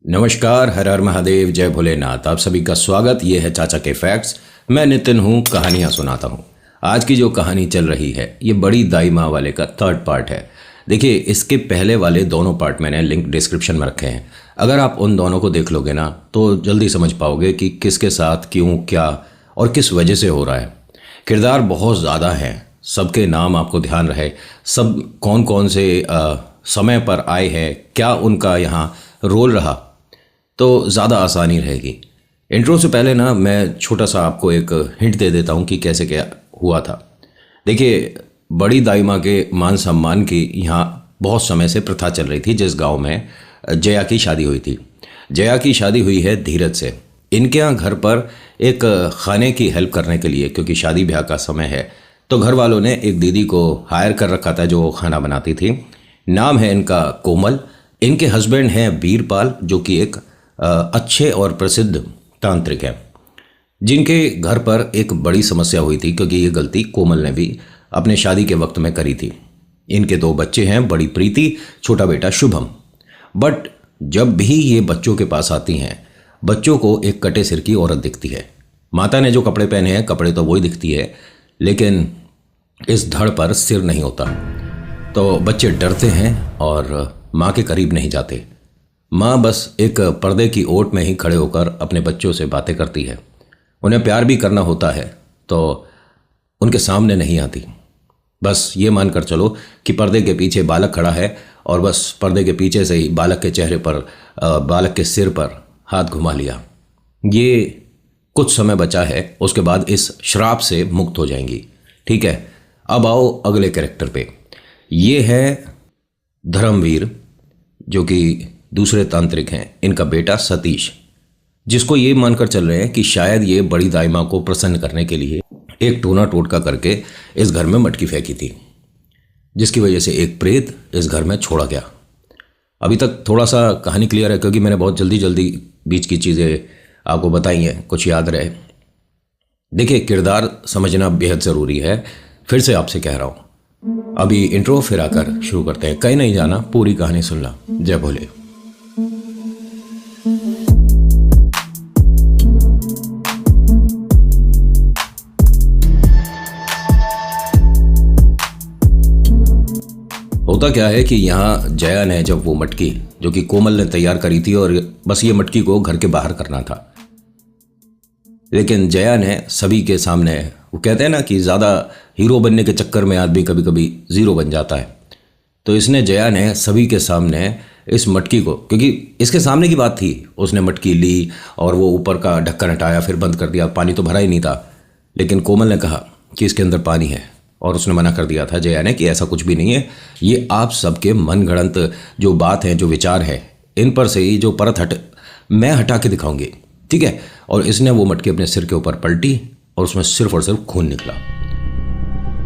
नमस्कार, हर हर महादेव, जय भोलेनाथ। आप सभी का स्वागत। ये है चाचा के फैक्ट्स। मैं नितिन हूँ, कहानियाँ सुनाता हूँ। आज की जो कहानी चल रही है ये बड़ी दाई माँ वाले का थर्ड पार्ट है। देखिए, इसके पहले वाले दोनों पार्ट मैंने लिंक डिस्क्रिप्शन में रखे हैं। अगर आप उन दोनों को देख लोगे ना तो जल्दी समझ पाओगे कि किसके साथ क्यों, क्या और किस वजह से हो रहा है। किरदार बहुत ज़्यादा हैं, सबके नाम आपको ध्यान रहे, सब कौन कौन से समय पर आए हैं, क्या उनका यहाँ रोल रहा, तो ज़्यादा आसानी रहेगी। इंट्रो से पहले ना मैं छोटा सा आपको एक हिंट दे देता हूँ कि कैसे क्या हुआ था। देखिए, बड़ी दाई माँ के मान सम्मान की यहाँ बहुत समय से प्रथा चल रही थी। जिस गांव में जया की शादी हुई थी, जया की शादी हुई है धीरज से। इनके यहाँ घर पर एक खाने की हेल्प करने के लिए, क्योंकि शादी ब्याह का समय है, तो घर वालों ने एक दीदी को हायर कर रखा था जो खाना बनाती थी। नाम है इनका कोमल। इनके हस्बैंड हैं वीरपाल, जो कि एक अच्छे और प्रसिद्ध तांत्रिक हैं, जिनके घर पर एक बड़ी समस्या हुई थी, क्योंकि ये गलती कोमल ने भी अपने शादी के वक्त में करी थी। इनके दो बच्चे हैं, बड़ी प्रीति, छोटा बेटा शुभम। बट जब भी ये बच्चों के पास आती हैं, बच्चों को एक कटे सिर की औरत दिखती है। माता ने जो कपड़े पहने हैं, कपड़े तो वही दिखती है, लेकिन इस धड़ पर सिर नहीं होता। तो बच्चे डरते हैं और माँ के करीब नहीं जाते। माँ बस एक पर्दे की ओट में ही खड़े होकर अपने बच्चों से बातें करती है। उन्हें प्यार भी करना होता है तो उनके सामने नहीं आती। बस ये मानकर चलो कि पर्दे के पीछे बालक खड़ा है और बस पर्दे के पीछे से ही बालक के चेहरे पर, बालक के सिर पर हाथ घुमा लिया। ये कुछ समय बचा है, उसके बाद इस श्राप से मुक्त हो जाएंगी। ठीक है, अब आओ अगले कैरेक्टर पे। ये है धर्मवीर, जो कि दूसरे तांत्रिक हैं। इनका बेटा सतीश, जिसको ये मानकर चल रहे हैं कि शायद ये बड़ी दाई माँ को प्रसन्न करने के लिए एक टोना टोटका करके इस घर में मटकी फेंकी थी, जिसकी वजह से एक प्रेत इस घर में छोड़ा गया। अभी तक थोड़ा सा कहानी क्लियर है, क्योंकि मैंने बहुत जल्दी जल्दी बीच की चीज़ें आपको बताई हैं, कुछ याद रहे। देखिए, किरदार समझना बेहद ज़रूरी है। फिर से आपसे कह रहा हूँ, अभी इंट्रो फिर आकर शुरू करते हैं। कहीं नहीं जाना, पूरी कहानी सुनना। जय भोले। होता क्या है कि यहाँ जया ने जब वो मटकी, जो कि कोमल ने तैयार करी थी, और बस ये मटकी को घर के बाहर करना था, लेकिन जया ने सभी के सामने, वो कहते हैं ना कि ज़्यादा हीरो बनने के चक्कर में आदमी कभी कभी ज़ीरो बन जाता है, तो इसने, जया ने सभी के सामने इस मटकी को, क्योंकि इसके सामने की बात थी, उसने मटकी ली और वो ऊपर का ढक्कन हटाया, फिर बंद कर दिया। पानी तो भरा ही नहीं था, लेकिन कोमल ने कहा कि इसके अंदर पानी है, और उसने मना कर दिया था जया ने कि ऐसा कुछ भी नहीं है, ये आप सबके मन गढ़ंत जो बात है, जो विचार है, इन पर से ही जो परत मैं हटा के दिखाऊंगी। ठीक है। और इसने वो मटकी अपने सिर के ऊपर पलटी और उसमें सिर्फ और सिर्फ खून निकला।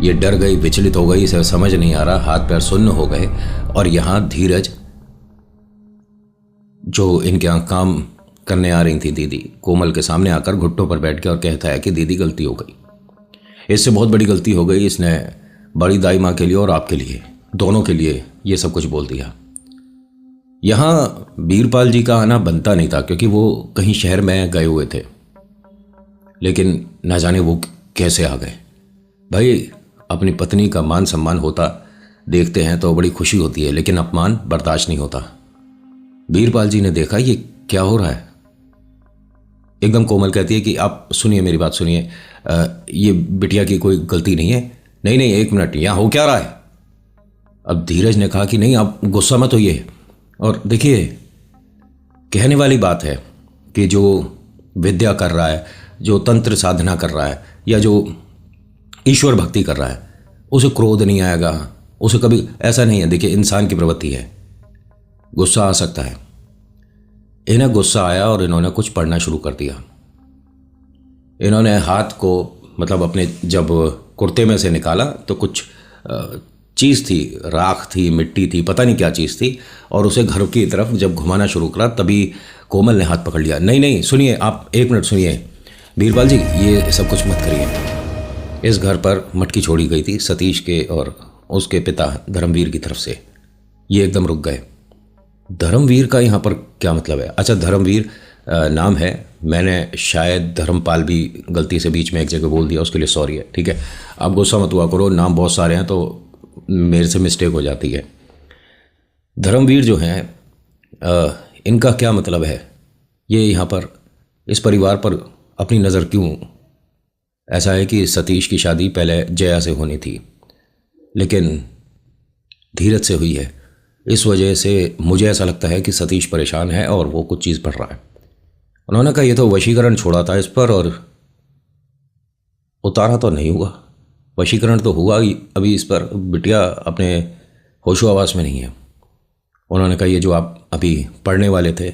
ये डर गई, विचलित हो गई, इसे समझ नहीं आ रहा, हाथ पैर सुन्न हो गए। और यहाँ धीरज, जो इनके यहाँ काम करने आ रही थी दीदी, कोमल के सामने आकर घुट्टों पर बैठ के और कहता है कि दीदी गलती हो गई, इससे बहुत बड़ी गलती हो गई, इसने बड़ी दाई माँ के लिए और आपके लिए, दोनों के लिए ये सब कुछ बोल दिया। यहाँ वीरपाल जी का आना बनता नहीं था, क्योंकि वो कहीं शहर में गए हुए थे, लेकिन ना जाने वो कैसे आ गए। भाई, अपनी पत्नी का मान सम्मान होता देखते हैं तो बड़ी खुशी होती है, लेकिन अपमान बर्दाश्त नहीं होता। वीरपाल जी ने देखा ये क्या हो रहा है। एकदम कोमल कहती है कि आप सुनिए, मेरी बात सुनिए, ये बिटिया की कोई गलती नहीं है। नहीं नहीं, एक मिनट, यहाँ हो क्या रहा है। अब धीरज ने कहा कि नहीं, आप गुस्सा मत होइए। और देखिए, कहने वाली बात है कि जो विद्या कर रहा है, जो तंत्र साधना कर रहा है, या जो ईश्वर भक्ति कर रहा है, उसे क्रोध नहीं आएगा, उसे कभी ऐसा नहीं है। देखिए, इंसान की प्रवृत्ति है, गुस्सा आ सकता है। इन्हें गुस्सा आया और इन्होंने कुछ पढ़ना शुरू कर दिया। इन्होंने हाथ को, मतलब अपने जब कुर्ते में से निकाला तो कुछ चीज़ थी, राख थी, मिट्टी थी, पता नहीं क्या चीज़ थी, और उसे घर की तरफ जब घुमाना शुरू करा, तभी कोमल ने हाथ पकड़ लिया। नहीं नहीं, सुनिए, आप एक मिनट सुनिए वीरपाल जी, ये सब कुछ मत करिए। इस घर पर मटकी छोड़ी गई थी सतीश के और उसके पिता धर्मवीर की तरफ से। ये एकदम रुक गए। धर्मवीर का यहाँ पर क्या मतलब है? अच्छा, धर्मवीर नाम है, मैंने शायद धर्मपाल भी गलती से बीच में एक जगह बोल दिया, उसके लिए सॉरी है, ठीक है। आप गुस्सा मत हुआ करो, नाम बहुत सारे हैं तो मेरे से मिस्टेक हो जाती है। धर्मवीर जो हैं इनका क्या मतलब है? ये यहाँ पर इस परिवार पर अपनी नज़र क्यों? ऐसा है कि सतीश की शादी पहले जया से होनी थी, लेकिन धीरज से हुई है। इस वजह से मुझे ऐसा लगता है कि सतीश परेशान है और वो कुछ चीज़ पढ़ रहा है। उन्होंने कहा ये तो वशीकरण छोड़ा था इस पर और उतारा तो नहीं हुआ। वशीकरण तो हुआ ही अभी इस पर, बिटिया अपने होशो आवास में नहीं है। उन्होंने कहा ये जो आप अभी पढ़ने वाले थे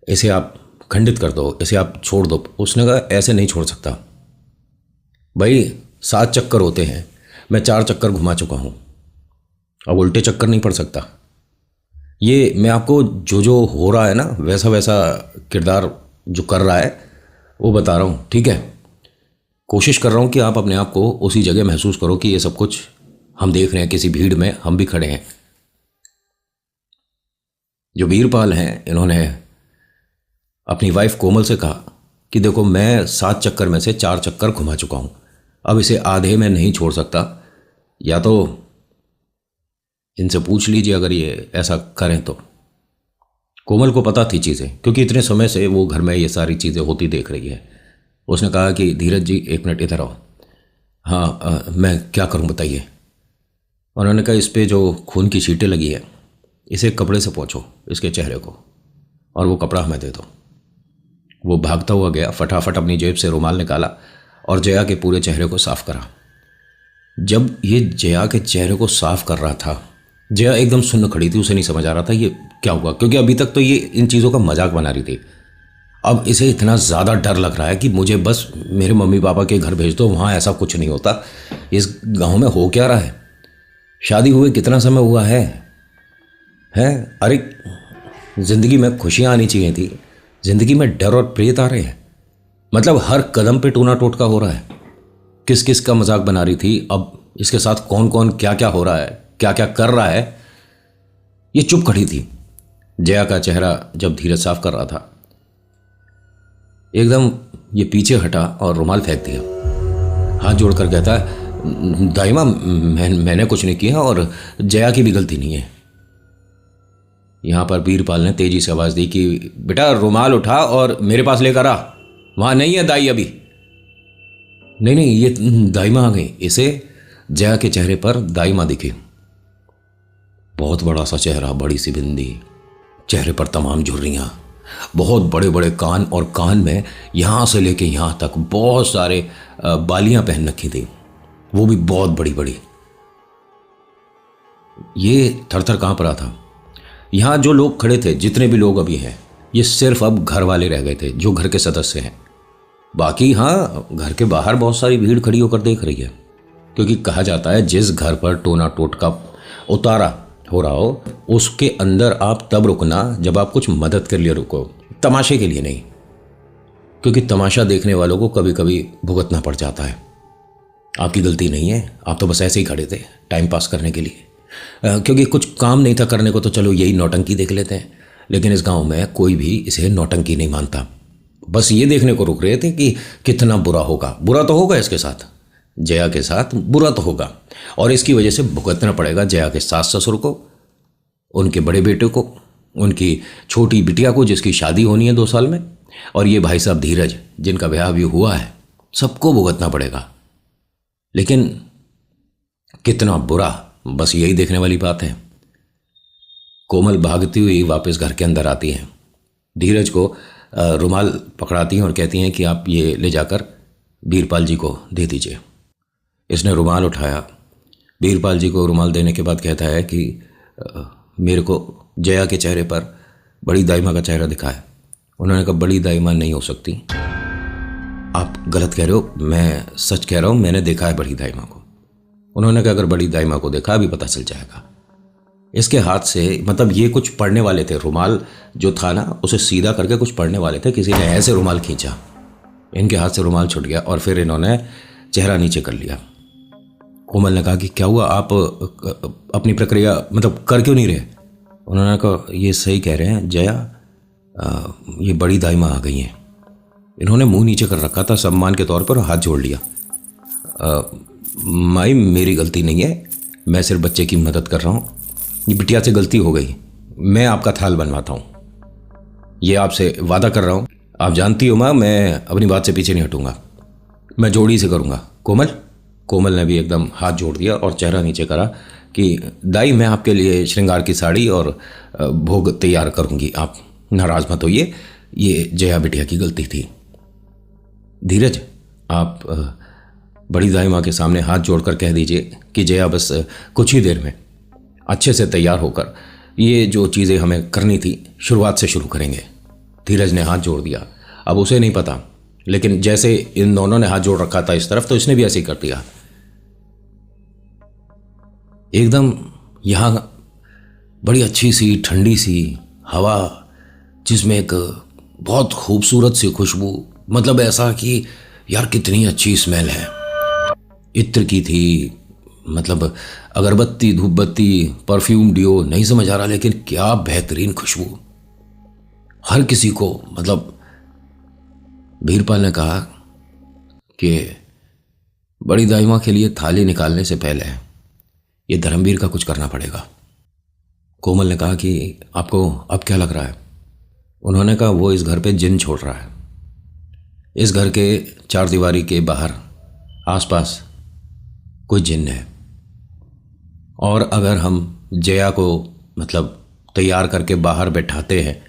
इसे आप खंडित कर दो, इसे आप छोड़ दो। उसने कहा ऐसे नहीं छोड़ सकता भाई, 7 चक्कर होते हैं, मैं 4 चक्कर घुमा चुका हूँ, अब उल्टे चक्कर नहीं पड़ सकता। ये मैं आपको जो जो हो रहा है ना वैसा वैसा किरदार जो कर रहा है वो बता रहा हूँ, ठीक है। कोशिश कर रहा हूँ कि आप अपने आप को उसी जगह महसूस करो कि ये सब कुछ हम देख रहे हैं, किसी भीड़ में हम भी खड़े हैं। जो वीरपाल हैं इन्होंने अपनी वाइफ कोमल से कहा कि देखो मैं 7 चक्कर में से 4 चक्कर घुमा चुका हूँ, अब इसे आधे में नहीं छोड़ सकता। या तो इनसे पूछ लीजिए अगर ये ऐसा करें तो। कोमल को पता थी चीज़ें, क्योंकि इतने समय से वो घर में ये सारी चीज़ें होती देख रही है। उसने कहा कि धीरज जी 1 मिनट इधर आओ। हाँ मैं क्या करूँ बताइए। उन्होंने कहा इस पे जो खून की छींटें लगी है इसे कपड़े से पोंछो इसके चेहरे को, और वो कपड़ा हमें दे दो। वो भागता हुआ गया, फटाफट अपनी जेब से रुमाल निकाला और जया के पूरे चेहरे को साफ करा। जब ये जया के चेहरे को साफ कर रहा था, जया एकदम सुन्न खड़ी थी, उसे नहीं समझ आ रहा था ये क्या हुआ, क्योंकि अभी तक तो ये इन चीज़ों का मजाक बना रही थी। अब इसे इतना ज़्यादा डर लग रहा है कि मुझे बस मेरे मम्मी पापा के घर भेज दो, वहाँ ऐसा कुछ नहीं होता। इस गांव में हो क्या रहा है? शादी हुए कितना समय हुआ है? अरे ज़िंदगी में खुशियाँ आनी चाहिए थी, ज़िंदगी में डर और प्रेत आ रहे हैं। मतलब हर कदम पे टूना टोटका हो रहा है। किस किस का मजाक बना रही थी, अब इसके साथ कौन कौन क्या क्या हो रहा है, क्या क्या कर रहा है। ये चुप खड़ी थी। जया का चेहरा जब धीरज साफ कर रहा था एकदम ये पीछे हटा और रुमाल फेंक दिया। हाथ जोड़कर कहता है दाइमा मैंने कुछ नहीं किया और जया की भी गलती नहीं है। यहां पर वीरपाल ने तेजी से आवाज दी कि बेटा रुमाल उठा और मेरे पास लेकर आ, वहां नहीं है दाई अभी। नहीं ये दाइमा आ गई। इसे जया के चेहरे पर दाइमा दिखी। बहुत बड़ा सा चेहरा, बड़ी सी बिंदी, चेहरे पर तमाम झुर्रियां, बहुत बड़े बड़े कान, और कान में यहां से लेके यहां तक बहुत सारे बालियां पहन रखी थी, वो भी बहुत बड़ी बड़ी। ये थर थर कांप रहा था। यहां जो लोग खड़े थे, जितने भी लोग अभी हैं, ये सिर्फ अब घर वाले रह गए थे, जो घर के सदस्य हैं। बाकी हाँ, घर के बाहर बहुत सारी भीड़ खड़ी होकर देख रही है, क्योंकि कहा जाता है जिस घर पर टोना टोटका उतारा हो रहा हो उसके अंदर आप तब रुकना जब आप कुछ मदद के लिए रुको, तमाशे के लिए नहीं। क्योंकि तमाशा देखने वालों को कभी कभी भुगतना पड़ जाता है। आपकी गलती नहीं है, आप तो बस ऐसे ही खड़े थे टाइम पास करने के लिए, क्योंकि कुछ काम नहीं था करने को, तो चलो यही नौटंकी देख लेते हैं। लेकिन इस गांव में कोई भी इसे नौटंकी नहीं मानता, बस ये देखने को रुक रहे थे कि कितना बुरा होगा। बुरा तो होगा इसके साथ, जया के साथ बुरा तो होगा, और इसकी वजह से भुगतना पड़ेगा जया के सास ससुर को, उनके बड़े बेटे को, उनकी छोटी बिटिया को जिसकी शादी होनी है 2 साल में, और ये भाई साहब धीरज जिनका ब्याह भी हुआ है, सबको भुगतना पड़ेगा। लेकिन कितना बुरा, बस यही देखने वाली बात है। कोमल भागती हुई वापस घर के अंदर आती है, धीरज को रुमाल पकड़ाती हैं और कहती हैं कि आप ये ले जाकर वीरपाल जी को दे दीजिए। इसने रुमाल उठाया, वीरपाल जी को रुमाल देने के बाद कहता है कि मेरे को जया के चेहरे पर बड़ी दाइमा का चेहरा दिखा है। उन्होंने कहा बड़ी दाइमा नहीं हो सकती, आप गलत कह रहे हो, मैं सच कह रहा हूँ, मैंने देखा है बड़ी दाइमा को। उन्होंने कहा अगर बड़ी दाइमा को देखा अभी पता चल जाएगा। इसके हाथ से, मतलब ये कुछ पढ़ने वाले थे, रुमाल जो था ना उसे सीधा करके कुछ पढ़ने वाले थे, किसी ने ऐसे रुमाल खींचा, इनके हाथ से रुमाल छूट गया और फिर इन्होंने चेहरा नीचे कर लिया। कोमल ने कहा कि क्या हुआ, आप अपनी प्रक्रिया मतलब कर क्यों नहीं रहे? उन्होंने कहा ये सही कह रहे हैं जया, ये बड़ी दाई माँ आ गई हैं। इन्होंने मुंह नीचे कर रखा था सम्मान के तौर पर और हाथ जोड़ लिया। माई मेरी गलती नहीं है, मैं सिर्फ बच्चे की मदद कर रहा हूँ। ये बिटिया से गलती हो गई, मैं आपका थाल बनवाता हूँ, ये आपसे वादा कर रहा हूँ। आप जानती हो माँ, मैं अपनी बात से पीछे नहीं हटूंगा, मैं जोड़ी से करूँगा। कोमल ने भी एकदम हाथ जोड़ दिया और चेहरा नीचे करा कि दाई मैं आपके लिए श्रृंगार की साड़ी और भोग तैयार करूँगी, आप नाराज मत होइए, ये जया बिटिया की गलती थी। धीरज, आप बड़ी दाई माँ के सामने हाथ जोड़कर कह दीजिए कि जया बस कुछ ही देर में अच्छे से तैयार होकर ये जो चीज़ें हमें करनी थी शुरुआत से शुरू करेंगे। धीरज ने हाथ जोड़ दिया। अब उसे नहीं पता, लेकिन जैसे इन दोनों ने हाथ जोड़ रखा था इस तरफ, तो इसने भी ऐसे ही कर दिया। एकदम यहाँ बड़ी अच्छी सी ठंडी सी हवा, जिसमें एक बहुत खूबसूरत सी खुशबू, मतलब ऐसा कि यार कितनी अच्छी स्मेल है, इत्र की थी, मतलब अगरबत्ती, धूपबत्ती, परफ्यूम, डियो, नहीं समझ आ रहा, लेकिन क्या बेहतरीन खुशबू। हर किसी को, मतलब बीरपाल ने कहा कि बड़ी दाई माँ के लिए थाली निकालने से पहले ये धर्मवीर का कुछ करना पड़ेगा। कोमल ने कहा कि आपको अब क्या लग रहा है? उन्होंने कहा वो इस घर पे जिन छोड़ रहा है। इस घर के चार दीवारी के बाहर आसपास कोई जिन है, और अगर हम जया को मतलब तैयार करके बाहर बैठाते हैं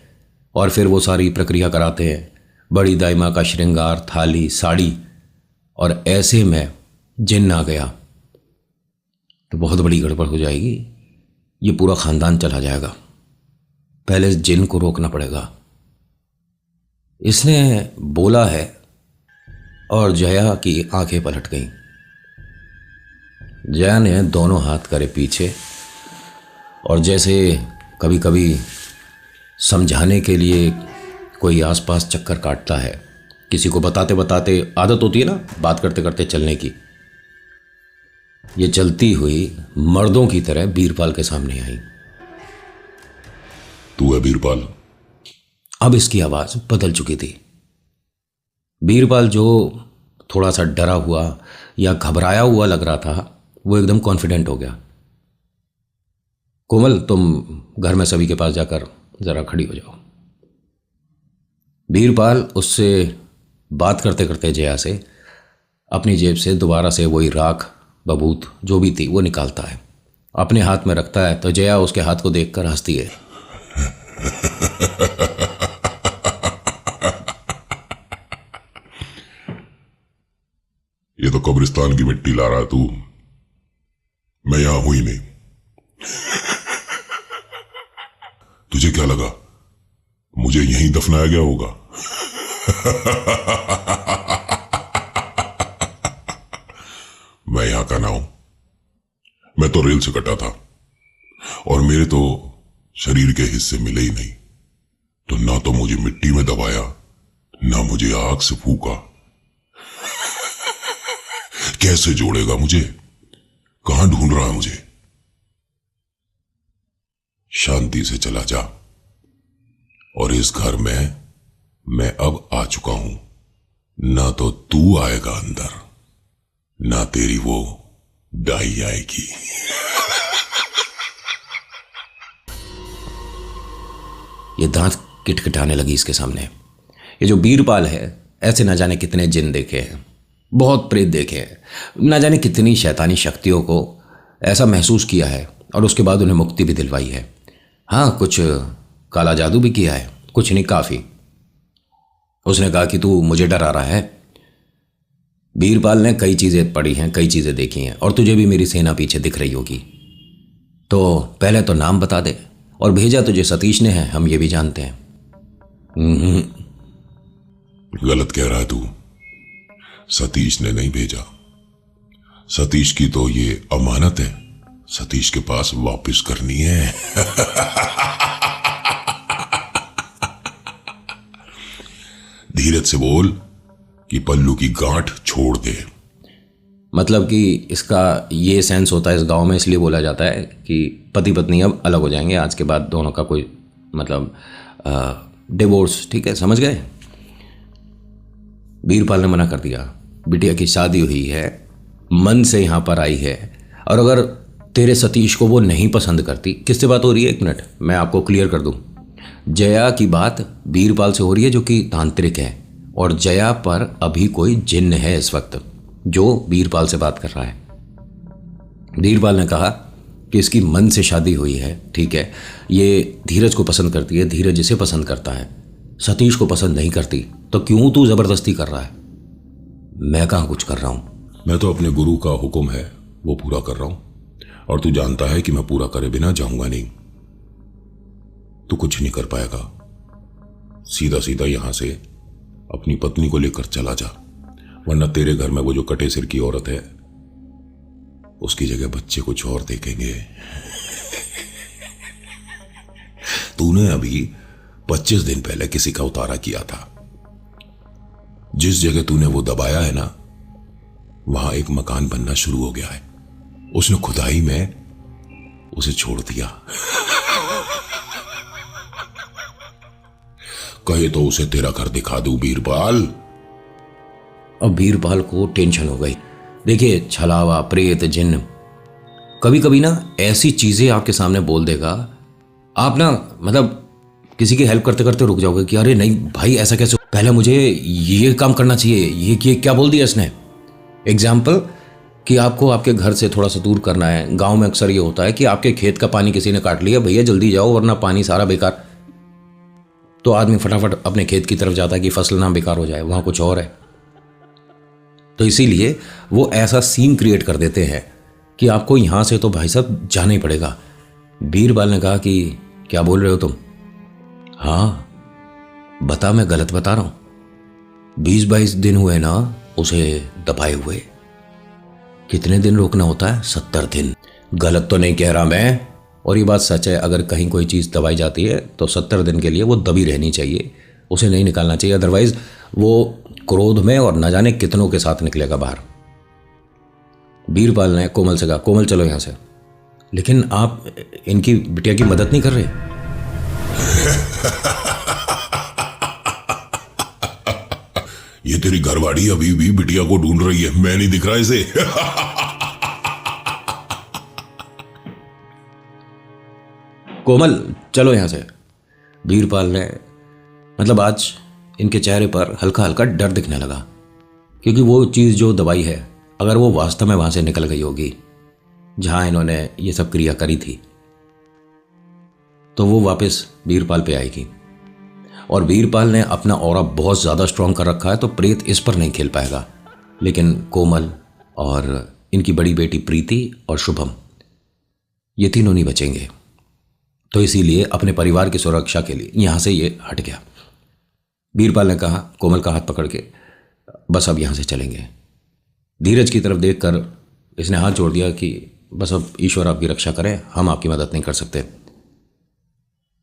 और फिर वो सारी प्रक्रिया कराते हैं, बड़ी दाई माँ का श्रृंगार, थाली, साड़ी, और ऐसे में जिन आ गया तो बहुत बड़ी गड़बड़ हो जाएगी, ये पूरा खानदान चला जाएगा। पहले इस जिन को रोकना पड़ेगा। इसने बोला है और जया की आंखें पलट गईं। जया ने दोनों हाथ करे पीछे, और जैसे कभी कभी समझाने के लिए कोई आसपास चक्कर काटता है, किसी को बताते बताते आदत होती है ना बात करते करते चलने की, ये चलती हुई मर्दों की तरह बीरपाल के सामने आई। तू है बीरपाल? अब इसकी आवाज बदल चुकी थी। बीरपाल जो थोड़ा सा डरा हुआ या घबराया हुआ लग रहा था, वो एकदम कॉन्फिडेंट हो गया। कोमल, तुम घर में सभी के पास जाकर जरा खड़ी हो जाओ। बीरपाल उससे बात करते करते जया से अपनी जेब से दोबारा से वही राख बबूत जो भी थी वो निकालता है, अपने हाथ में रखता है, तो जया उसके हाथ को देखकर हंसती है। ये तो कब्रिस्तान की मिट्टी ला रहा है तू, मैं यहां हूं ही नहीं। तुझे क्या लगा मुझे यहीं दफनाया गया होगा? मैं यहां का ना हूं, मैं तो रेल से कटा था, और मेरे तो शरीर के हिस्से मिले ही नहीं, तो ना तो मुझे मिट्टी में दबाया, ना मुझे आग से फूका। कैसे जोड़ेगा मुझे? कहां ढूंढ रहा है मुझे? शांति से चला जा, और इस घर में मैं अब आ चुका हूं, ना तो तू आएगा अंदर, ना तेरी वो दाई आएगी। ये दांत किटकिटाने लगी इसके सामने। ये जो बीरपाल है, ऐसे ना जाने कितने जिन देखे हैं, बहुत प्रेत देखे हैं, ना जाने कितनी शैतानी शक्तियों को ऐसा महसूस किया है, और उसके बाद उन्हें मुक्ति भी दिलवाई है। हाँ, कुछ काला जादू भी किया है, कुछ नहीं, काफ़ी। उसने कहा कि तू मुझे डरा रहा है। बीरपाल ने कई चीज़ें पढ़ी हैं, कई चीज़ें देखी हैं, और तुझे भी मेरी सेना पीछे दिख रही होगी, तो पहले तो नाम बता दे, और भेजा तुझे सतीश ने है, हम ये भी जानते हैं। गलत कह रहा है तू, सतीश ने नहीं भेजा। सतीश की तो ये अमानत है, सतीश के पास वापस करनी है। धीरज से बोल कि पल्लू की गांठ छोड़ दे। मतलब कि इसका ये सेंस होता है इस गांव में, इसलिए बोला जाता है कि पति पत्नी अब अलग हो जाएंगे, आज के बाद दोनों का कोई मतलब डिवोर्स। ठीक है, समझ गए। बीरपाल ने मना कर दिया, बिटिया की शादी हुई है, मन से यहाँ पर आई है, और अगर तेरे सतीश को वो नहीं पसंद करती। किससे बात हो रही है, एक मिनट मैं आपको क्लियर कर दूं। जया की बात बीरपाल से हो रही है जो कि तांत्रिक है, और जया पर अभी कोई जिन्न है इस वक्त जो बीरपाल से बात कर रहा है। बीरपाल ने कहा कि इसकी मन से शादी हुई है, ठीक है, ये धीरज को पसंद करती है, धीरज इसे पसंद करता है, सतीश को पसंद नहीं करती, तो क्यों तू जबरदस्ती कर रहा है। मैं कहाँ कुछ कर रहा हूं, मैं तो अपने गुरु का हुक्म है वो पूरा कर रहा हूं, और तू जानता है कि मैं पूरा करे बिना जाऊंगा नहीं। तू कुछ नहीं कर पाएगा, सीधा सीधा यहां से अपनी पत्नी को लेकर चला जा, वरना तेरे घर में वो जो कटे सिर की औरत है उसकी जगह बच्चे कुछ और देखेंगे। तूने अभी 25 दिन पहले किसी का उतारा किया था, जिस जगह तूने वो दबाया है ना, वहां एक मकान बनना शुरू हो गया है। उसने खुदाई में उसे छोड़ दिया। कहे तो उसे तेरा घर दिखा दूं बीरपाल। अब बीरपाल को टेंशन हो गई। देखिए, छलावा, प्रेत, जिन्न कभी कभी ना ऐसी चीजें आपके सामने बोल देगा, आप ना मतलब किसी की हेल्प करते करते रुक जाओगे कि अरे नहीं भाई ऐसा कैसे, पहले मुझे ये काम करना चाहिए, ये क्या बोल दिया इसने। एग्जाम्पल कि आपको आपके घर से थोड़ा सा दूर करना है। गांव में अक्सर ये होता है कि आपके खेत का पानी किसी ने काट लिया, भैया जल्दी जाओ वरना पानी सारा बेकार। तो आदमी फटाफट अपने खेत की तरफ जाता है कि फसल ना बेकार हो जाए, वहां कुछ और है। तो इसीलिए वो ऐसा सीन क्रिएट कर देते हैं कि आपको यहां से तो भाई साहब जाना ही पड़ेगा। बीरपाल ने कहा कि क्या बोल रहे हो तुम। हाँ बता, मैं गलत बता रहा हूं। 20-22 दिन हुए ना उसे दबाए हुए। कितने दिन रोकना होता है, 70 दिन। गलत तो नहीं कह रहा मैं, और ये बात सच है। अगर कहीं कोई चीज दबाई जाती है तो 70 दिन के लिए वो दबी रहनी चाहिए, उसे नहीं निकालना चाहिए, अदरवाइज वो क्रोध में और न जाने कितनों के साथ निकलेगा बाहर। बीरपाल ने कोमल से कहा, कोमल चलो यहां से। लेकिन आप इनकी बिटिया की मदद नहीं कर रहे। ये तेरी घरवाड़ी अभी भी बिटिया को ढूंढ रही है, मैं नहीं दिख रहा इसे। कोमल चलो यहां से। बीरपाल ने मतलब आज इनके चेहरे पर हल्का हल्का डर दिखने लगा, क्योंकि वो चीज जो दवाई है अगर वो वास्तव में वहां से निकल गई होगी जहां इन्होंने ये सब क्रिया करी थी, तो वो वापस बीरपाल पे आएगी। और बीरपाल ने अपना ऑरा बहुत ज्यादा स्ट्रांग कर रखा है, तो प्रेत इस पर नहीं खेल पाएगा। लेकिन कोमल और इनकी बड़ी बेटी प्रीति और शुभम, ये तीनों नहीं बचेंगे। तो इसीलिए अपने परिवार की सुरक्षा के लिए यहां से ये हट गया। बीरपाल ने कहा कोमल का हाथ पकड़ के, बस अब यहां से चलेंगे। धीरज की तरफ देखकर इसने हाथ जोड़ दिया कि बस अब ईश्वर आपकी रक्षा करे, हम आपकी मदद नहीं कर सकते।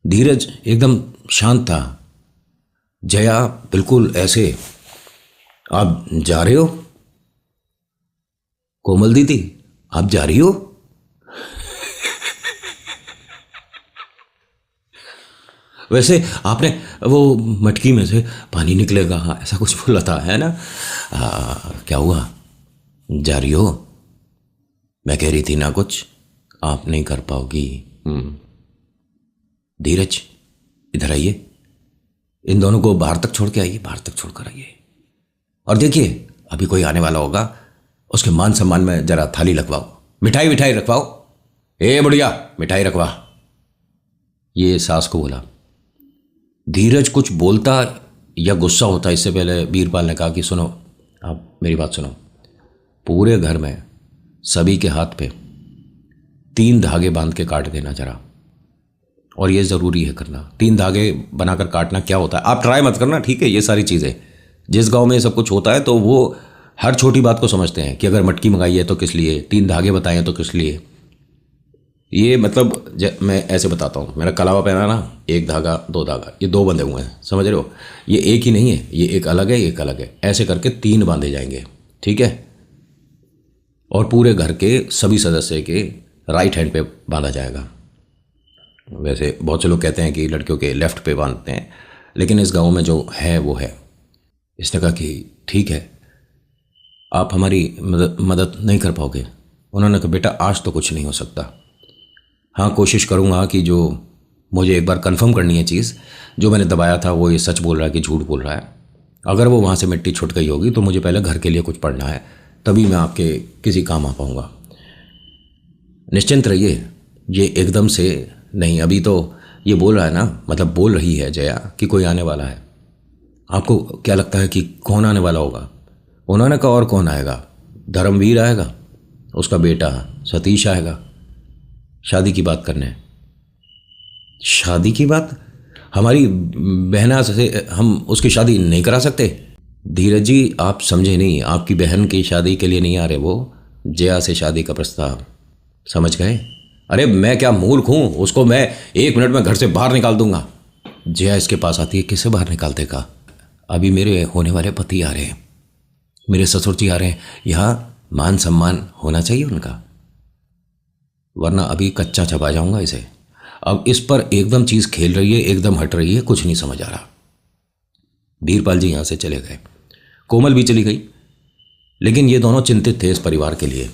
धीरज एकदम शांत था। जया बिल्कुल ऐसे, आप जा रहे हो कोमल दीदी, आप जा रही हो। वैसे आपने वो मटकी में से पानी निकलेगा ऐसा कुछ बोला था, है ना। क्या हुआ, जा रही हो। मैं कह रही थी ना कुछ आप नहीं कर पाओगी। धीरज इधर आइए, इन दोनों को बाहर तक छोड़ के आइए, बाहर तक छोड़ कर आइए। और देखिए अभी कोई आने वाला होगा, उसके मान सम्मान में जरा थाली लगवाओ, मिठाई विठाई रखवाओ। ए बुढ़िया मिठाई रखवा। ये सास को बोला। धीरज कुछ बोलता या गुस्सा होता इससे पहले बीरपाल ने कहा कि सुनो, आप मेरी बात सुनो। पूरे घर में सभी के हाथ पे 3 धागे बांध के काट देना जरा, और ये ज़रूरी है करना। 3 धागे बनाकर काटना क्या होता है आप ट्राई मत करना, ठीक है। ये सारी चीज़ें जिस गांव में ये सब कुछ होता है तो वो हर छोटी बात को समझते हैं कि अगर मटकी मंगाई है तो किस लिए, 3 धागे बताए तो किस लिए। ये मतलब मैं ऐसे बताता हूँ, मेरा कलावा पहना ना, 1 धागा 2 धागा, ये 2 बंधे हुए हैं, समझ रहे हो। ये एक ही नहीं है, ये एक अलग है, एक अलग है, ऐसे करके 3 बांधे जाएंगे, ठीक है। और पूरे घर के सभी सदस्य के राइट हैंड पे बांधा जाएगा। वैसे बहुत से लोग कहते हैं कि लड़कियों के लेफ्ट पे बांधते हैं, लेकिन इस गांव में जो है वो है। इसने कहा कि ठीक है, आप हमारी मदद नहीं कर पाओगे। उन्होंने कहा बेटा आज तो कुछ नहीं हो सकता, हाँ कोशिश करूँगा कि जो मुझे एक बार कंफर्म करनी है चीज़, जो मैंने दबाया था वो ये सच बोल रहा है कि झूठ बोल रहा है। अगर वो वहाँ से मिट्टी छुट गई होगी तो मुझे पहले घर के लिए कुछ पढ़ना है, तभी मैं आपके किसी काम आ पाऊँगा। निश्चिंत रहिए, ये एकदम से नहीं, अभी तो ये बोल रहा है ना, मतलब बोल रही है जया कि कोई आने वाला है। आपको क्या लगता है कि कौन आने वाला होगा? उन्होंने कहा और कौन आएगा, धर्मवीर आएगा, उसका बेटा सतीश आएगा शादी की बात करने। शादी की बात? हमारी बहना से हम उसकी शादी नहीं करा सकते? धीरज जी आप समझे नहीं, आपकी बहन की शादी के लिए नहीं आ रहे वो, जया से शादी का प्रस्ताव, समझ गए? अरे मैं क्या मूर्ख हूँ, उसको मैं 1 मिनट में घर से बाहर निकाल दूंगा। जया इसके पास आती है, किसे बाहर निकाल देगा? अभी मेरे होने वाले पति आ रहे हैं, मेरे ससुर जी आ रहे हैं, यहाँ मान सम्मान होना चाहिए उनका, वरना अभी कच्चा चबा जाऊंगा इसे। अब इस पर एकदम चीज़ खेल रही है, एकदम हट रही है, कुछ नहीं समझ आ रहा। बीरपाल जी यहाँ से चले गए, कोमल भी चली गई, लेकिन ये दोनों चिंतित थे इस परिवार के लिए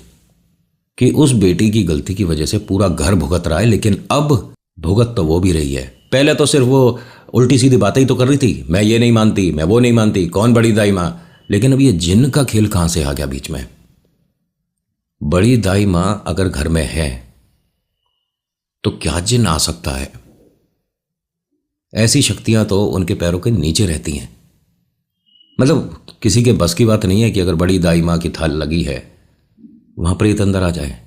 कि उस बेटी की गलती की वजह से पूरा घर भुगत रहा है। लेकिन अब भुगत तो वो भी रही है, पहले तो सिर्फ वो उल्टी सीधी बातें ही तो कर रही थी, मैं ये नहीं मानती, मैं वो नहीं मानती, कौन बड़ी दाई माँ। लेकिन अब ये जिन का खेल कहाँ से आ गया बीच में? बड़ी दाई माँ अगर घर में है तो क्या जिन आ सकता है? ऐसी शक्तियां तो उनके पैरों के नीचे रहती हैं। मतलब किसी के बस की बात नहीं है कि अगर बड़ी दाई माँ की थाल लगी है वहां प्रेत अंदर आ जाए।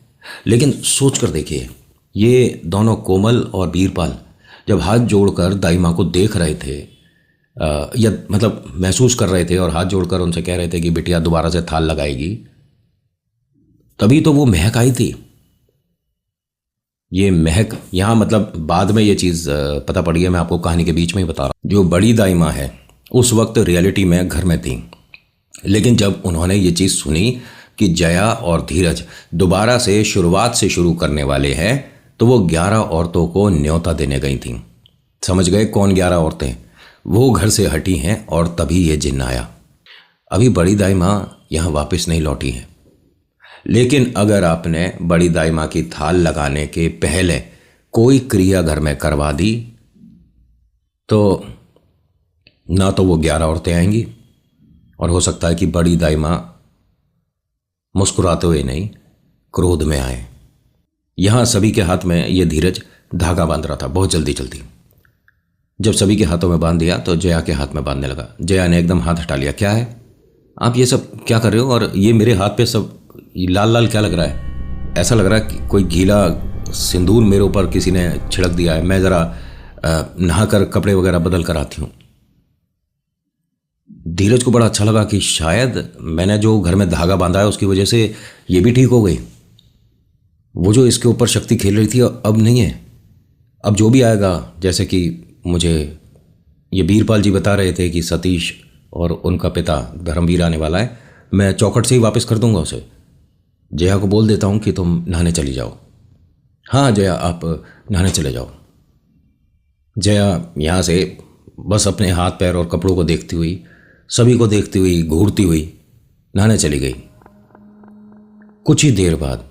लेकिन सोच कर देखिए, ये दोनों कोमल और बीरपाल जब हाथ जोड़कर दाई माँ को देख रहे थे, या मतलब महसूस कर रहे थे और हाथ जोड़कर उनसे कह रहे थे कि बिटिया दोबारा से थाल लगाएगी, तभी तो वो महक आई थी। ये महक यहाँ मतलब बाद में ये चीज़ पता पड़ी है, मैं आपको कहानी के बीच में ही बता रहा हूँ। जो बड़ी दाई माँ है उस वक्त रियलिटी में घर में थी, लेकिन जब उन्होंने ये चीज़ सुनी कि जया और धीरज दोबारा से शुरुआत से शुरू करने वाले हैं, तो वो 11 औरतों को न्योता देने गई थीं। समझ गए कौन 11 औरतें? वो घर से हटी हैं और तभी ये जिन्न आया। अभी बड़ी दाई माँ यहाँ वापस नहीं लौटी हैं, लेकिन अगर आपने बड़ी दाई माँ की थाल लगाने के पहले कोई क्रिया घर में करवा दी तो ना तो वो 11 औरतें आएंगी, और हो सकता है कि बड़ी दाई माँ मुस्कुराते हुए नहीं क्रोध में आए। यहां सभी के हाथ में ये धीरज धागा बांध रहा था बहुत जल्दी जल्दी। जब सभी के हाथों में बांध दिया तो जया के हाथ में बांधने लगा। जया ने एकदम हाथ हटा लिया, क्या है आप ये सब क्या कर रहे हो? और ये मेरे हाथ पे सब लाल लाल क्या लग रहा है? ऐसा लग रहा है कि कोई गीला सिंदूर मेरे ऊपर किसी ने छिड़क दिया है। मैं ज़रा नहाकर कपड़े वगैरह बदल कर आती हूँ। धीरज को बड़ा अच्छा लगा कि शायद मैंने जो घर में धागा बांधा है उसकी वजह से ये भी ठीक हो गई। वो जो इसके ऊपर शक्ति खेल रही थी अब नहीं है। अब जो भी आएगा, जैसे कि मुझे ये बीरपाल जी बता रहे थे कि सतीश और उनका पिता धर्मवीर आने वाला है, मैं चौखट से ही वापस कर दूंगा उसे। जया को बोल देता हूँ कि तुम नहाने चली जाओ। हाँ जया आप नहाने चले जाओ। जया यहाँ से बस अपने हाथ पैर और कपड़ों को देखती हुई, सभी को देखती हुई, घूरती हुई नहाने चली गई। कुछ ही देर बाद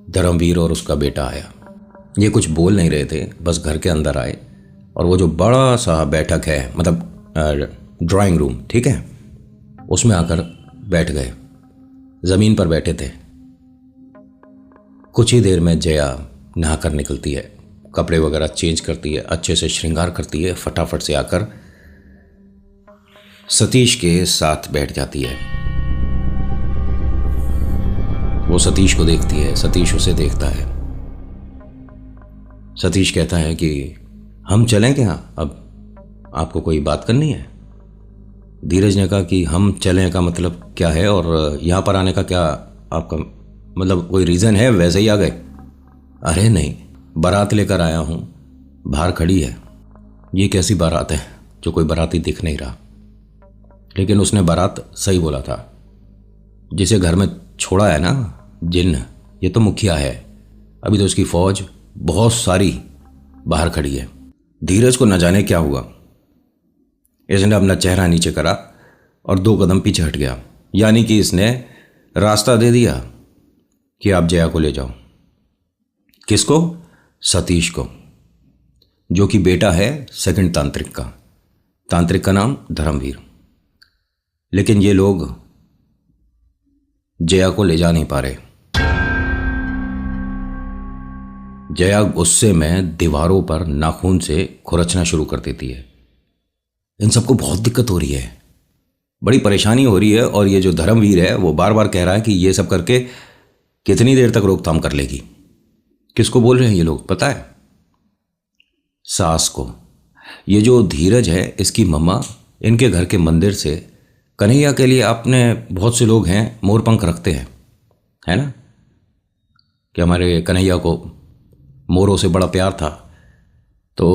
धर्मवीर और उसका बेटा आया। ये कुछ बोल नहीं रहे थे, बस घर के अंदर आए और वो जो बड़ा सा बैठक है, मतलब ड्राइंग रूम, ठीक है, उसमें आकर बैठ गए। जमीन पर बैठे थे। कुछ ही देर में जया नहाकर निकलती है, कपड़े वगैरह चेंज करती है, अच्छे से श्रृंगार करती है, फटाफट से आकर सतीश के साथ बैठ जाती है। वो सतीश को देखती है, सतीश उसे देखता है। सतीश कहता है कि हम चलें क्या, अब आपको कोई बात करनी है? धीरज ने कहा कि हम चलें का मतलब क्या है, और यहाँ पर आने का क्या आपका मतलब कोई रीज़न है? वैसे ही आ गए? अरे नहीं, बारात लेकर आया हूँ, बाहर खड़ी है। ये कैसी बारात है जो कोई बाराती दिख नहीं रहा? लेकिन उसने बारात सही बोला था। जिसे घर में छोड़ा है ना, जिन्न, ये तो मुखिया है। अभी तो उसकी फौज बहुत सारी बाहर खड़ी है। धीरज को न जाने क्या हुआ, इसने अपना चेहरा नीचे करा और 2 कदम पीछे हट गया। यानी कि इसने रास्ता दे दिया कि आप जया को ले जाओ। किसको? सतीश को, जो कि बेटा है सेकंड तांत्रिक का। तांत्रिक का नाम धर्मवीर। लेकिन ये लोग जया को ले जा नहीं पा रहे। जया गुस्से में दीवारों पर नाखून से खुरचना शुरू कर देती है। इन सबको बहुत दिक्कत हो रही है, बड़ी परेशानी हो रही है। और ये जो धर्मवीर है वो बार बार कह रहा है कि ये सब करके कितनी देर तक रोकथाम कर लेगी। किसको बोल रहे हैं ये लोग पता है? सास को। ये जो धीरज है इसकी मम्मा इनके घर के मंदिर से कन्हैया के लिए, आपने बहुत से लोग हैं मोरपंख रखते हैं, है ना, कि हमारे कन्हैया को मोरों से बड़ा प्यार था। तो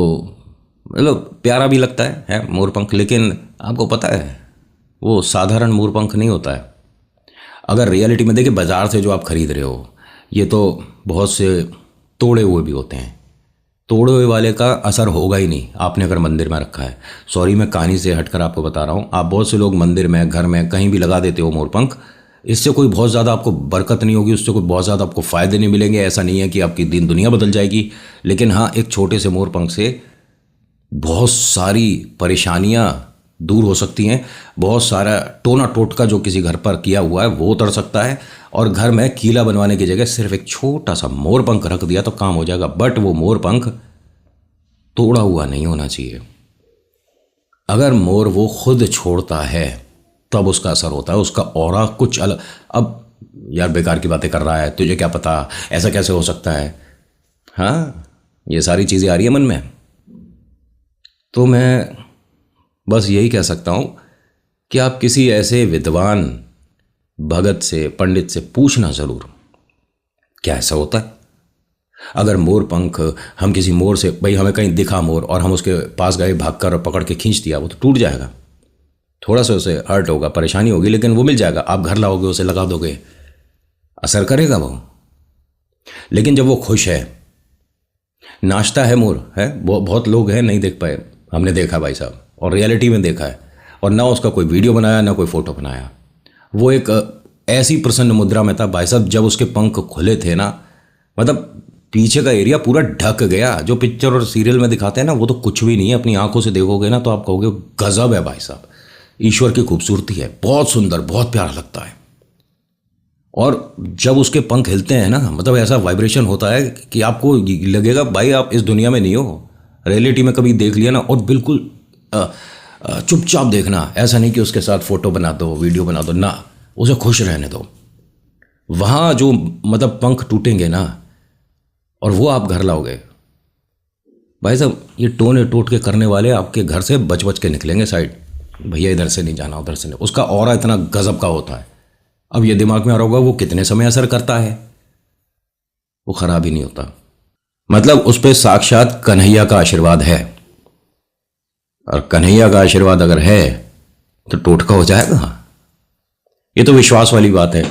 मतलब प्यारा भी लगता है मोरपंख। लेकिन आपको पता है वो साधारण मोरपंख नहीं होता है। अगर रियलिटी में देखिए, बाजार से जो आप खरीद रहे हो ये तो बहुत से तोड़े हुए भी होते हैं। तोड़े हुए वाले का असर होगा ही नहीं आपने अगर मंदिर में रखा है। सॉरी, मैं कहानी से हटकर आपको बता रहा हूँ। आप बहुत से लोग मंदिर में, घर में, कहीं भी लगा देते हो मोरपंख। इससे कोई बहुत ज़्यादा आपको बरकत नहीं होगी, उससे कोई बहुत ज़्यादा आपको फ़ायदे नहीं मिलेंगे। ऐसा नहीं है कि आपकी दिन दुनिया बदल जाएगी, लेकिन हाँ, एक छोटे से मोरपंख से बहुत सारी परेशानियाँ दूर हो सकती हैं। बहुत सारा टोना टोटका जो किसी घर पर किया हुआ है वो उतर सकता है। और घर में कीला बनवाने की जगह सिर्फ एक छोटा सा मोरपंख रख दिया तो काम हो जाएगा। बट वो मोरपंख तोड़ा हुआ नहीं होना चाहिए। अगर मोर वो खुद छोड़ता है तब उसका असर होता है, उसका ऑरा कुछ अलग। अब यार बेकार की बातें कर रहा है, तुझे क्या पता, ऐसा कैसे हो सकता है? हाँ, ये सारी चीज़ें आ रही है मन में। तो मैं बस यही कह सकता हूँ कि आप किसी ऐसे विद्वान भगत से, पंडित से पूछना ज़रूर, क्या ऐसा होता है? अगर मोर पंख, हम किसी मोर से, भाई हमें कहीं दिखा मोर और हम उसके पास गए भागकर और पकड़ के खींच दिया, वो तो टूट जाएगा। थोड़ा सा उसे हर्ट होगा, परेशानी होगी, लेकिन वो मिल जाएगा। आप घर लाओगे, उसे लगा दोगे, असर करेगा वो। लेकिन जब वो खुश है, नाचता है मोर, है, बहुत लोग हैं नहीं देख पाए, हमने देखा भाई साहब, और रियलिटी में देखा है। और ना उसका कोई वीडियो बनाया ना कोई फोटो बनाया। वो एक ऐसी प्रसन्न मुद्रा में था भाई साहब, जब उसके पंख खुले थे ना, मतलब पीछे का एरिया पूरा ढक गया। जो पिक्चर और सीरियल में दिखाते हैं ना, वो तो कुछ भी नहीं है। अपनी आंखों से देखोगे ना तो आप कहोगे गजब है भाई साहब, ईश्वर की खूबसूरती है, बहुत सुंदर, बहुत प्यारा लगता है। और जब उसके पंख हिलते हैं ना, मतलब ऐसा वाइब्रेशन होता है कि आपको लगेगा भाई आप इस दुनिया में नहीं हो। रियलिटी में कभी देख लिया ना, और बिल्कुल चुपचाप देखना, ऐसा नहीं कि उसके साथ फोटो बना दो, वीडियो बना दो, ना, उसे खुश रहने दो। वहाँ जो मतलब पंख टूटेंगे ना और वो आप घर लाओगे भाई साहब, ये टोने टोट के करने वाले आपके घर से बच बच के निकलेंगे साइड, भैया इधर से नहीं जाना, उधर से नहीं। उसका ऑरा इतना गजब का होता है। अब ये दिमाग में आ रहा होगा वो कितने समय असर करता है, वो खराब ही नहीं होता। मतलब उस पर साक्षात कन्हैया का आशीर्वाद है, और कन्हैया का आशीर्वाद अगर है तो टोटका हो जाएगा। ये तो विश्वास वाली बात है।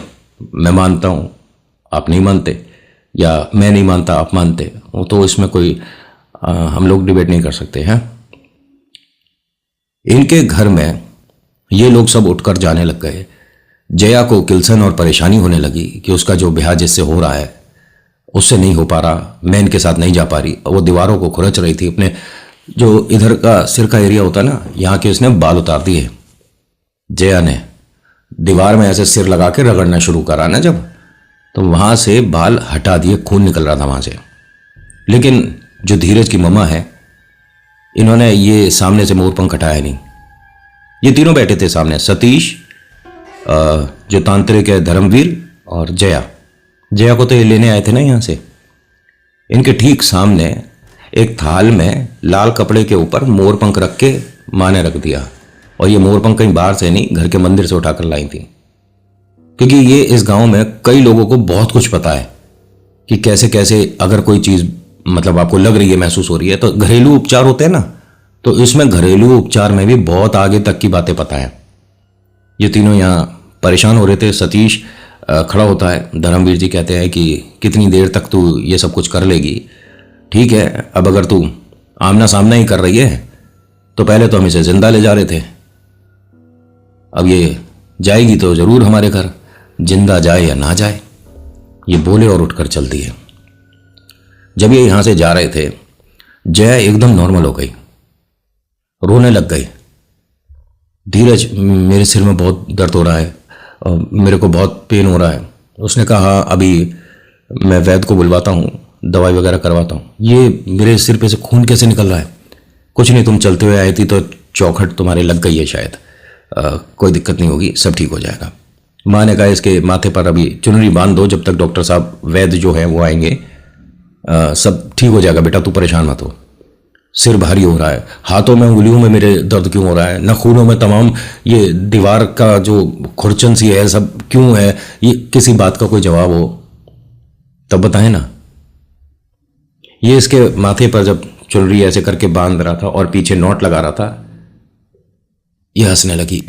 मैं मानता हूं, आप नहीं मानते, या मैं नहीं मानता आप मानते, वो तो इसमें कोई हम लोग डिबेट नहीं कर सकते हैं। इनके घर में ये लोग सब उठकर जाने लग गए। जया को किल्सन और परेशानी होने लगी कि उसका जो ब्याह जिससे हो रहा है उससे नहीं हो पा रहा, मैं इनके साथ नहीं जा पा रही। वो दीवारों को खुरच रही थी, अपने जो इधर का सिर का एरिया होता है ना, यहाँ के इसने बाल उतार दिए। जया ने दीवार में ऐसे सिर लगा के रगड़ना शुरू करा ना जब, तो वहां से बाल हटा दिए, खून निकल रहा था वहां से। लेकिन जो धीरज की मम्मा है, इन्होंने ये सामने से मोरपंख हटाया नहीं। ये तीनों बैठे थे सामने, सतीश, जो तांत्रिक है, धर्मवीर और जया। जया को तो ये लेने आए थे ना यहाँ से। इनके ठीक सामने एक थाल में लाल कपड़े के ऊपर मोरपंख रख के माँ ने रख दिया। और ये मोरपंख कहीं बाहर से नहीं, घर के मंदिर से उठाकर लाई थी। क्योंकि ये इस गांव में कई लोगों को बहुत कुछ पता है कि कैसे कैसे अगर कोई चीज मतलब आपको लग रही है, महसूस हो रही है, तो घरेलू उपचार होते हैं ना, तो इसमें घरेलू उपचार में भी बहुत आगे तक की बातें पता है। ये तीनों यहाँ परेशान हो रहे थे। सतीश खड़ा होता है। धर्मवीर जी कहते हैं कि कितनी देर तक तू ये सब कुछ कर लेगी? ठीक है, अब अगर तू आमना सामना ही कर रही है तो पहले तो हम इसे जिंदा ले जा रहे थे, अब ये जाएगी तो जरूर हमारे घर, जिंदा जाए या ना जाए। ये बोले और उठकर चलती है। जब ये यहां से जा रहे थे, जया एकदम नॉर्मल हो गई, रोने लग गई। धीरज, मेरे सिर में बहुत दर्द हो रहा है, मेरे को बहुत पेन हो रहा है। उसने कहा, हाँ अभी मैं वैद्य को बुलवाता हूँ, दवाई वगैरह करवाता हूँ। ये मेरे सिर पे से खून कैसे निकल रहा है? कुछ नहीं, तुम चलते हुए आई थी तो चौखट तुम्हारे लग गई है शायद, कोई दिक्कत नहीं होगी, सब ठीक हो जाएगा। माँ ने कहा, इसके माथे पर अभी चुनरी बांध दो, जब तक डॉक्टर साहब वैद्य जो है वो आएंगे, सब ठीक हो जाएगा बेटा, तू परेशान मत हो। सिर भारी हो रहा है, हाथों में उंगलियों में मेरे दर्द क्यों हो रहा है, नाखूनों में तमाम ये दीवार का जो खुरचन सी है सब क्यों है? ये किसी बात का कोई जवाब हो तब बताएं ना। ये इसके माथे पर जब चुनरी ऐसे करके बांध रहा था और पीछे नोट लगा रहा था, ये हंसने लगी।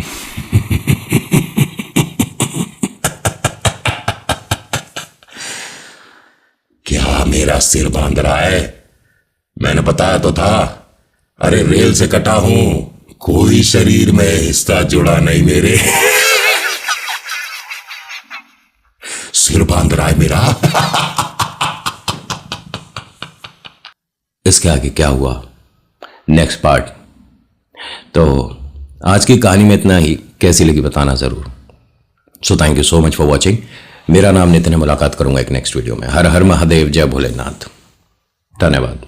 क्या मेरा सिर बांध रहा है? मैंने बताया तो था, अरे रेल से कटा हूं, कोई शरीर में हिस्सा जुड़ा नहीं मेरे। सिर बांध रहा है मेरा। इसके आगे क्या हुआ, नेक्स्ट पार्ट। तो आज की कहानी में इतना ही, कैसी लगी बताना जरूर। So thank you so much for watching. मेरा नाम नितिन है, मुलाकात करूंगा एक नेक्स्ट वीडियो में। हर हर महादेव, जय भोलेनाथ, धन्यवाद।